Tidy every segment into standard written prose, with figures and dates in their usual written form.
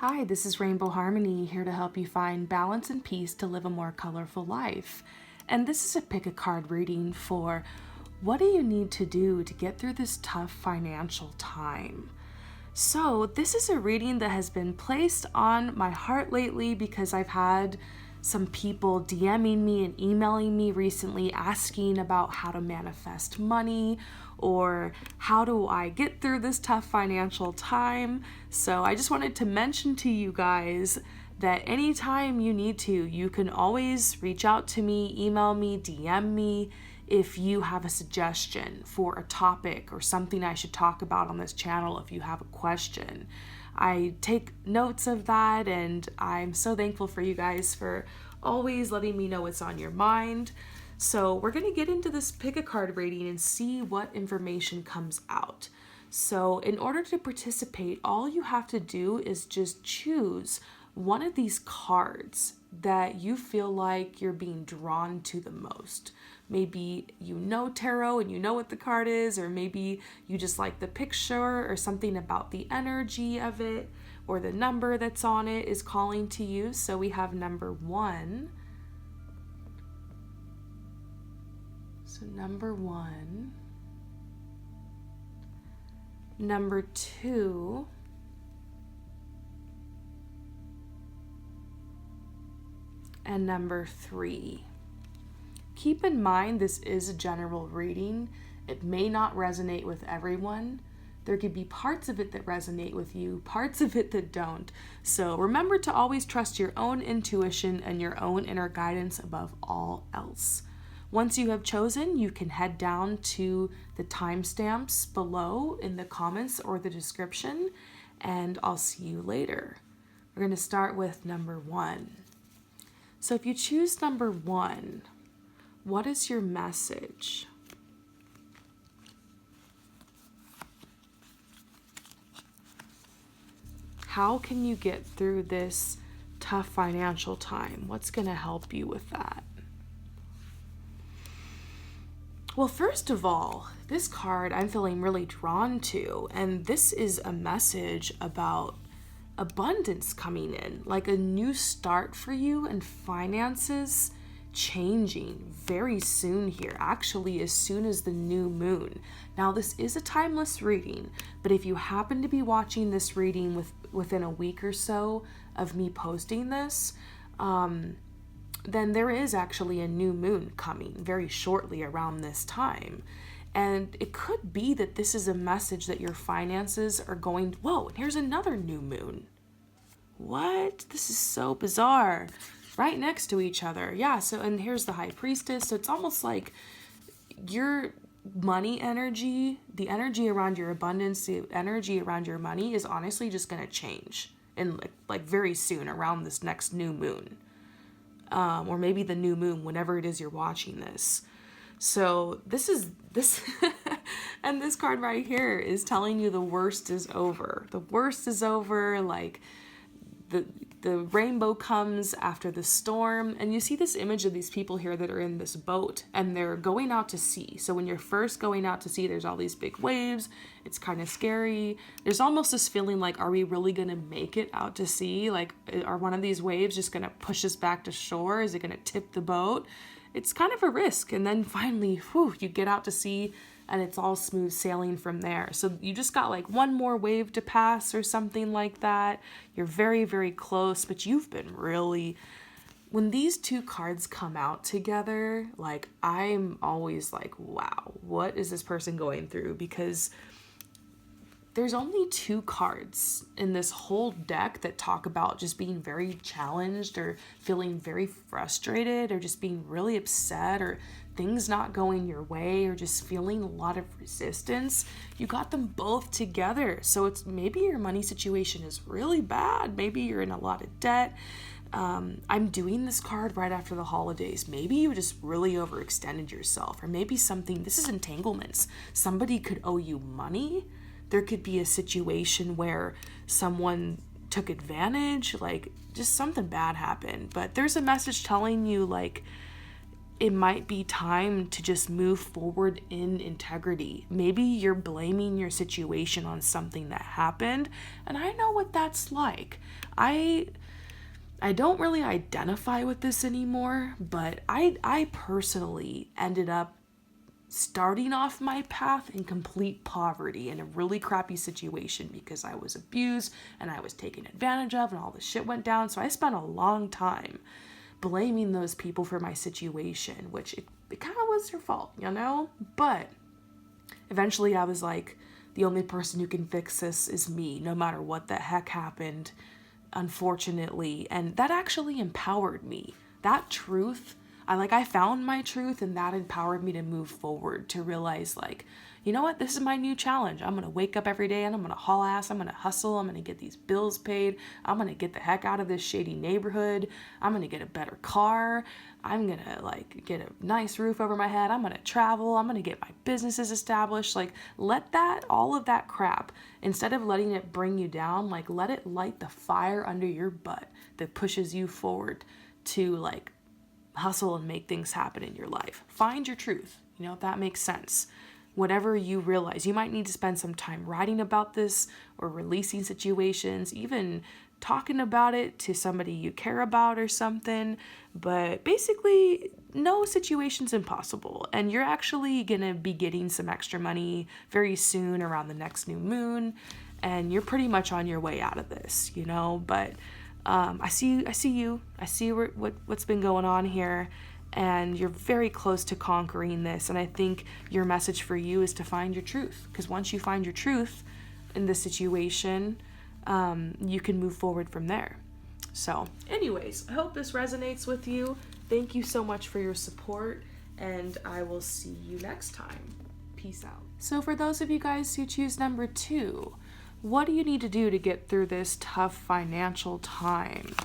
Hi, this is Rainbow Harmony, here to help you find balance and peace to live a more colorful life. And this is a pick a card reading for what do you need to do to get through this tough financial time. So this is a reading that has been placed on my heart lately because I've had some people DMing me and emailing me recently asking about how to manifest money or how do I get through this tough financial time. So I just wanted to mention to you guys that anytime you need to, you can always reach out to me, email me, DM me if you have a suggestion for a topic or something I should talk about on this channel. If you have a question, I take notes of that, and I'm so thankful for you guys for always letting me know what's on your mind. So we're going to get into this pick a card reading and see what information comes out. So in order to participate, all you have to do is just choose one of these cards that you feel like you're being drawn to the most. Maybe you know tarot and you know what the card is, or maybe you just like the picture or something about the energy of it, or the number that's on it is calling to you. So we have number 1. So number 1, number 2, and number 3. Keep in mind this is a general reading. It may not resonate with everyone. There could be parts of it that resonate with you, parts of it that don't. So remember to always trust your own intuition and your own inner guidance above all else. Once you have chosen, you can head down to the timestamps below in the comments or the description, and I'll see you later. We're going to start with number 1. So if you choose number 1, what is your message? How can you get through this tough financial time? What's going to help you with that? Well, first of all, this card I'm feeling really drawn to, and this is a message about abundance coming in, like a new start for you and finances changing very soon here, actually as soon as the new moon. Now this is a timeless reading, but if you happen to be watching this reading within a week or so of me posting this, then there is actually a new moon coming very shortly around this time. And it could be that this is a message that your finances are going, whoa, and here's another new moon. What? This is so bizarre. Right next to each other. Yeah, so, and here's the High Priestess. So it's almost like your money energy, the energy around your abundance, the energy around your money is honestly just going to change in like very soon around this next new moon. Or maybe the new moon, whenever it is you're watching this. So this and this card right here is telling you the worst is over. The worst is over, like the rainbow comes after the storm. And you see this image of these people here that are in this boat and they're going out to sea. So when you're first going out to sea, there's all these big waves. It's kind of scary. There's almost this feeling like, are we really going to make it out to sea? Like, are one of these waves just going to push us back to shore? Is it going to tip the boat? It's kind of a risk. And then finally, you get out to sea and it's all smooth sailing from there. So you just got like one more wave to pass or something like that. You're very, very close, but you've been really, when these two cards come out together, like I'm always like, wow, what is this person going through? Because there's only 2 cards in this whole deck that talk about just being very challenged or feeling very frustrated or just being really upset or things not going your way or just feeling a lot of resistance. You got them both together. So it's maybe your money situation is really bad. Maybe you're in a lot of debt. I'm doing this card right after the holidays. Maybe you just really overextended yourself, or maybe this is entanglements. Somebody could owe you money. There could be a situation where someone took advantage, like just something bad happened. But there's a message telling you like it might be time to just move forward in integrity. Maybe you're blaming your situation on something that happened, and I know what that's like. I don't really identify with this anymore, but I personally ended up starting off my path in complete poverty in a really crappy situation because I was abused and I was taken advantage of and all this shit went down. So I spent a long time blaming those people for my situation, which it kind of was their fault, you know? But eventually I was like, the only person who can fix this is me, no matter what the heck happened, unfortunately. And that actually empowered me. That truth, I found my truth, and that empowered me to move forward, to realize, like, you know what, this is my new challenge. I'm going to wake up every day and I'm going to haul ass. I'm going to hustle. I'm going to get these bills paid. I'm going to get the heck out of this shady neighborhood. I'm going to get a better car. I'm going to like get a nice roof over my head. I'm going to travel. I'm going to get my businesses established. Like, let that, all of that crap, instead of letting it bring you down, like, let it light the fire under your butt that pushes you forward to like hustle and make things happen in your life. Find your truth, you know, if that makes sense. Whatever you realize, you might need to spend some time writing about this or releasing situations, even talking about it to somebody you care about or something. But basically, no situation's impossible. And you're actually going to be getting some extra money very soon around the next new moon. And you're pretty much on your way out of this, you know. But I see you. I see what's been going on here. And you're very close to conquering this. And I think your message for you is to find your truth. Because once you find your truth in this situation, you can move forward from there. So anyways, I hope this resonates with you. Thank you so much for your support. And I will see you next time. Peace out. So for those of you guys who choose number 2, what do you need to do to get through this tough financial time?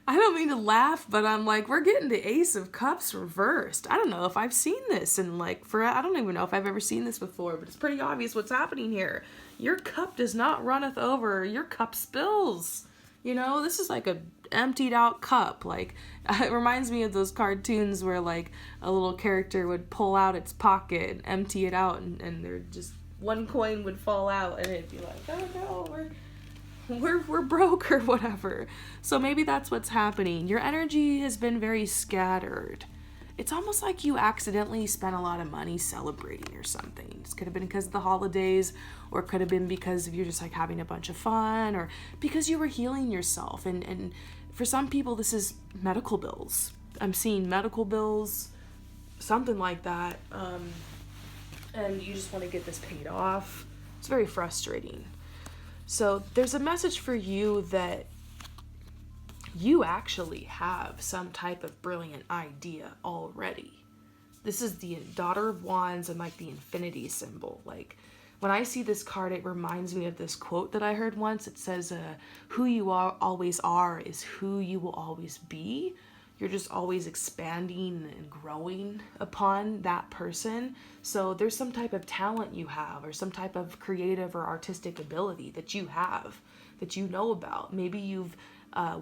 I don't mean to laugh, but I'm like, we're getting the Ace of Cups reversed. I don't know if I've seen this, and like, I don't even know if I've ever seen this before, but it's pretty obvious what's happening here. Your cup does not runneth over, your cup spills. You know, this is like a emptied out cup. Like, it reminds me of those cartoons where like a little character would pull out its pocket and empty it out, and there just one coin would fall out, and it'd be like, oh no, we're broke or whatever. So maybe that's what's happening. Your energy has been very scattered. It's almost like you accidentally spent a lot of money celebrating or something. This could have been because of the holidays, or it could have been because you're just like having a bunch of fun, or because you were healing yourself. And for some people, this is medical bills. I'm seeing medical bills, something like that. And you just want to get this paid off. It's very frustrating. So there's a message for you that you actually have some type of brilliant idea already. This is the Daughter of Wands and like the infinity symbol. Like, when I see this card, it reminds me of this quote that I heard once. It says, who you always are is who you will always be. You're just always expanding and growing upon that person. So there's some type of talent you have, or some type of creative or artistic ability that you have, that you know about. Maybe you've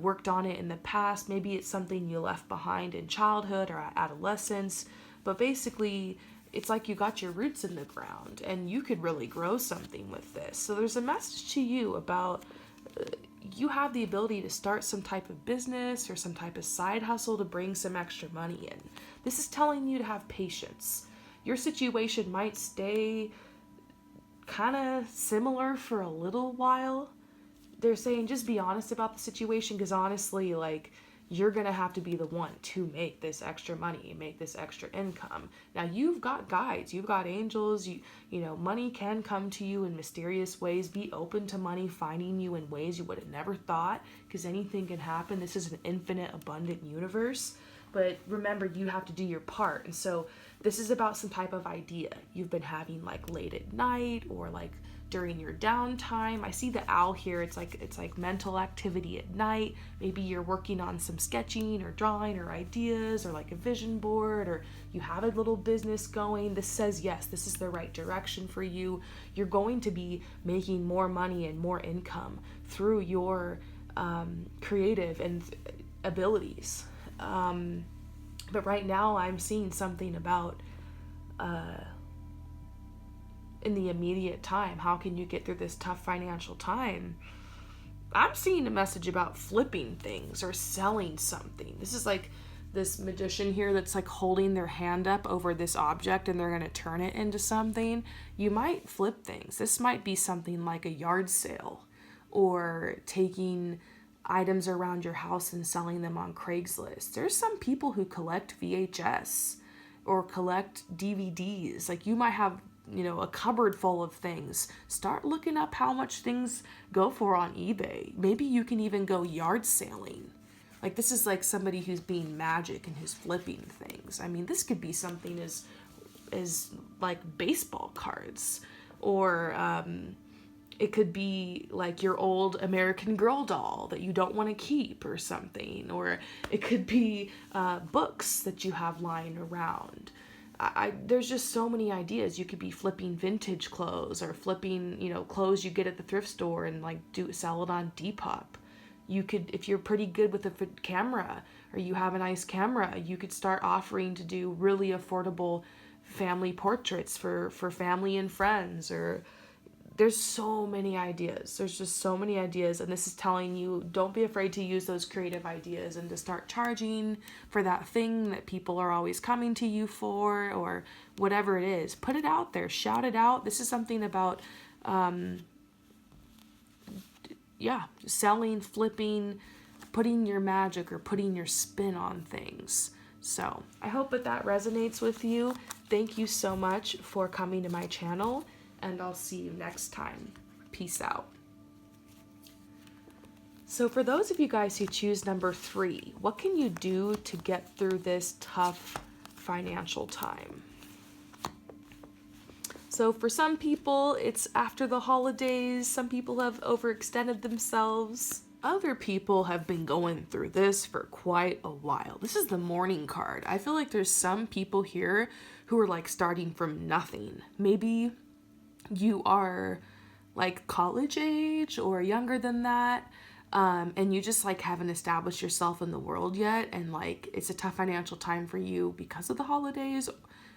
worked on it in the past. Maybe it's something you left behind in childhood or adolescence. But basically, it's like you got your roots in the ground and you could really grow something with this. So there's a message to you about you have the ability to start some type of business or some type of side hustle to bring some extra money in. This is telling you to have patience. Your situation might stay kind of similar for a little while. They're saying just be honest about the situation, because honestly, like, you're going to have to be the one to make this extra money, make this extra income. Now, you've got guides, you've got angels, you know, money can come to you in mysterious ways. Be open to money finding you in ways you would have never thought, because anything can happen. This is an infinite, abundant universe. But remember, you have to do your part. And so this is about some type of idea you've been having, like late at night, or like during your downtime. I see the owl here. It's like mental activity at night. Maybe you're working on some sketching or drawing or ideas or like a vision board, or you have a little business going. This says, yes, this is the right direction for you. You're going to be making more money and more income through your creative and abilities. But right now I'm seeing something about in the immediate time, how can you get through this tough financial time? I'm seeing a message about flipping things or selling something. This is like this magician here that's like holding their hand up over this object and they're going to turn it into something. You might flip things. This might be something like a yard sale, or taking items around your house and selling them on Craigslist. There's some people who collect VHS or collect DVDs. Like, you might have, a cupboard full of things. Start looking up how much things go for on eBay. Maybe you can even go yard sailing. Like, this is like somebody who's being magic and who's flipping things. I mean, this could be something as like baseball cards, or it could be like your old American Girl doll that you don't want to keep or something. Or it could be books that you have lying around. There's just so many ideas. You could be flipping vintage clothes, or flipping, clothes you get at the thrift store and like sell it on Depop. You could, if you're pretty good with a camera, or you have a nice camera, you could start offering to do really affordable family portraits for family and friends. Or there's so many ideas. There's just so many ideas. And this is telling you, don't be afraid to use those creative ideas and to start charging for that thing that people are always coming to you for, or whatever it is. Put it out there, shout it out. This is something about, selling, flipping, putting your magic or putting your spin on things. So I hope that resonates with you. Thank you so much for coming to my channel, and I'll see you next time. Peace out. So for those of you guys who choose number 3, what can you do to get through this tough financial time? So for some people, it's after the holidays. Some people have overextended themselves. Other people have been going through this for quite a while. This is the Mourning card. I feel like there's some people here who are like starting from nothing. Maybe you are like college age or younger than that, and you just like haven't established yourself in the world yet, and like it's a tough financial time for you because of the holidays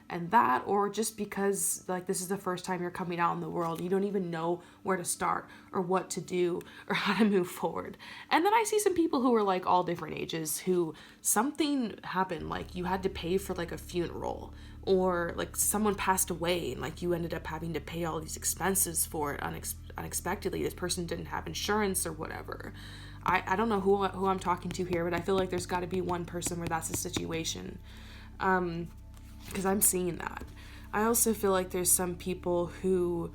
and that, or just because like this is the first time you're coming out in the world. You don't even know where to start or what to do or how to move forward. And then I see some people who are like all different ages, who something happened, like you had to pay for like a funeral, or like someone passed away and like you ended up having to pay all these expenses for it unexpectedly. This person didn't have insurance or whatever. I don't know who I'm talking to here, but I feel like there's got to be one person where that's the situation. Because I'm seeing that. I also feel like there's some people who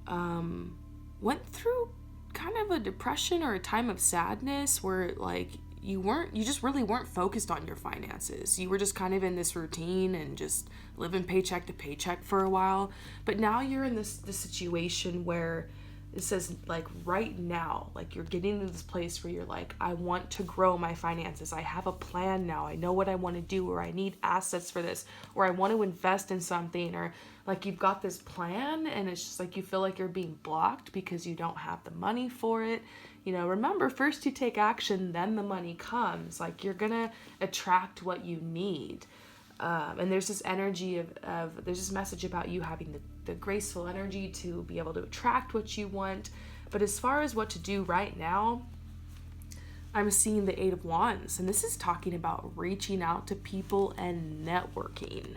went through kind of a depression or a time of sadness where like you just really weren't focused on your finances. You were just kind of in this routine and just living paycheck to paycheck for a while. But now you're in this situation where it says like right now, like you're getting to this place where you're like, I want to grow my finances. I have a plan now. I know what I want to do, or I need assets for this, or I want to invest in something, or like you've got this plan and it's just like you feel like you're being blocked because you don't have the money for it. Remember, first you take action, then the money comes. Like you're gonna attract what you need. And there's this energy there's this message about you having the graceful energy to be able to attract what you want. But as far as what to do right now, I'm seeing the 8 of Wands, and this is talking about reaching out to people and networking.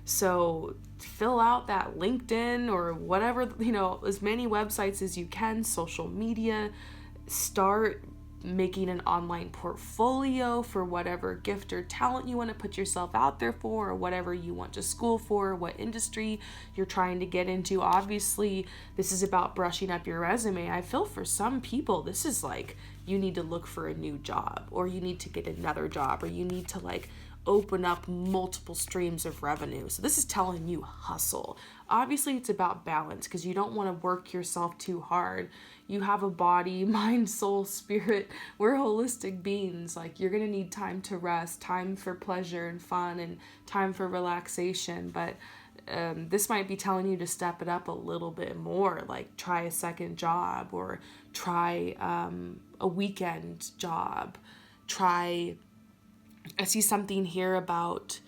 So fill out that LinkedIn or whatever, as many websites as you can, social media. Start making an online portfolio for whatever gift or talent you want to put yourself out there for, or whatever you want to school for, what industry you're trying to get into. Obviously, this is about brushing up your resume. I feel for some people, this is like you need to look for a new job, or you need to get another job, or you need to like open up multiple streams of revenue. So this is telling you hustle. Obviously, it's about balance because you don't want to work yourself too hard. You have a body, mind, soul, spirit. We're holistic beings. Like, you're going to need time to rest, time for pleasure and fun, and time for relaxation. But this might be telling you to step it up a little bit more, like try a second job, or try a weekend job. I see something here about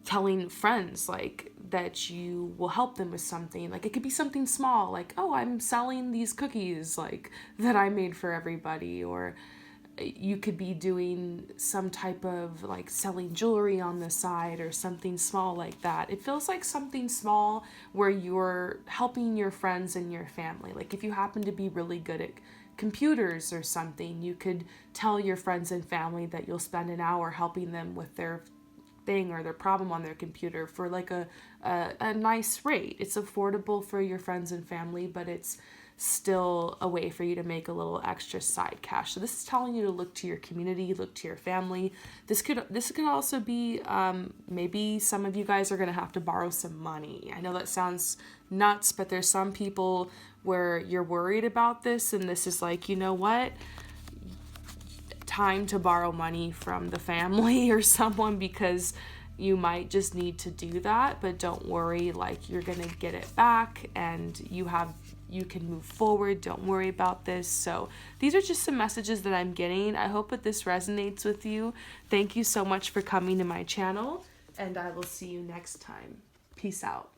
telling friends like that you will help them with something. Like, it could be something small, like, oh, I'm selling these cookies like that I made for everybody, or you could be doing some type of like selling jewelry on the side or something small like that. It feels like something small where you're helping your friends and your family. Like, if you happen to be really good at computers or something, you could tell your friends and family that you'll spend an hour helping them with their thing or their problem on their computer for like a nice rate. It's affordable for your friends and family, but it's still a way for you to make a little extra side cash. So this is telling you to look to your community, look to your family. This could also be maybe some of you guys are going to have to borrow some money. I know that sounds nuts, but there's some people where you're worried about this, and this is like, you know what? Time to borrow money from the family or someone, because you might just need to do that. But don't worry, like, you're gonna get it back, and you can move forward. Don't worry about this. So these are just some messages that I'm getting. I hope that this resonates with you. Thank you so much for coming to my channel, and I will see you next time. Peace out.